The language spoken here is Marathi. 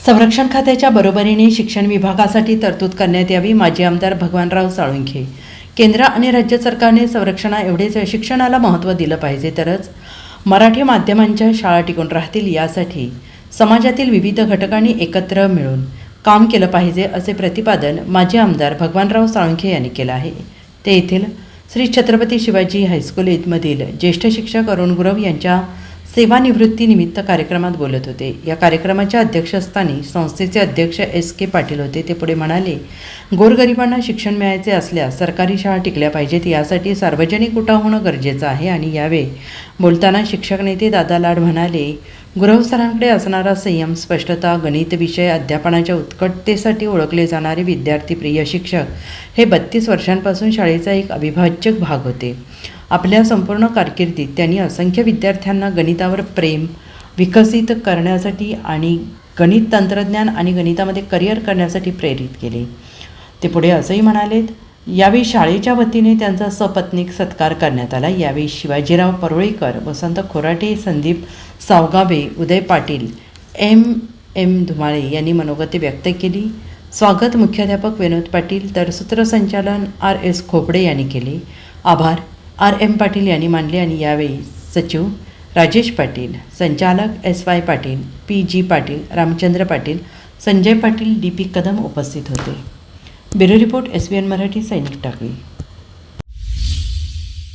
संरक्षण खात्याच्या बरोबरीने शिक्षण विभागासाठी तरतूद करण्यात यावी. माजी आमदार भगवानराव साळुंखे. केंद्र आणि राज्य सरकारने संरक्षणाएवढेच शिक्षणाला महत्त्व दिलं पाहिजे, तरच मराठी माध्यमांच्या शाळा टिकून राहतील. यासाठी समाजातील विविध घटकांनी एकत्र मिळून काम केलं पाहिजे, असे प्रतिपादन माजी आमदार भगवानराव साळुंखे यांनी केलं आहे. ते येथील श्री छत्रपती शिवाजी हायस्कूल मधील ज्येष्ठ शिक्षक अरुण गुरव यांच्या सेवानिवृत्तीनिमित्त कार्यक्रमात बोलत होते. या कार्यक्रमाच्या अध्यक्षस्थानी संस्थेचे अध्यक्ष के पाटील होते. ते पुढे म्हणाले, गोरगरिबांना शिक्षण मिळायचे असल्यास सरकारी शाळा टिकल्या पाहिजेत. यासाठी सार्वजनिक उठाव होणं गरजेचं आहे. आणि यावेळी बोलताना शिक्षक नेते दादा लाड म्हणाले, गुरव सरांकडे असणारा संयम, स्पष्टता, गणित विषय अध्यापनाच्या उत्कटतेसाठी ओळखले जाणारे विद्यार्थीप्रिय शिक्षक हे 32 वर्षांपासून शाळेचा एक अविभाज्य भाग होते. आपल्या संपूर्ण कारकिर्दीत त्यांनी असंख्य विद्यार्थ्यांना गणितावर प्रेम विकसित करण्यासाठी आणि गणित तंत्रज्ञान आणि गणितामध्ये करिअर करण्यासाठी प्रेरित केले. ते पुढे असंही म्हणालेत, यावेळी शाळेच्या वतीने त्यांचा सपत्नीक सत्कार करण्यात आला. यावेळी शिवाजीराव परुळेकर, वसंत खोराटे, संदीप सावगावे, उदय पाटील, एम धुमाळे यांनी मनोगत व्यक्त केली. स्वागत मुख्याध्यापक विनोद पाटील तर सूत्रसंचालन RS खोपडे यांनी केले. आभार RM पाटील यांनी मानले. आणि यावेळी सचिव राजेश पाटील, संचालक SY Patil, PG Patil, Ramchandra Patil, Sanjay Patil, DP Kadam उपस्थित होते. ब्युरो रिपोर्ट SBN मराठी, सैनिक टाकळी.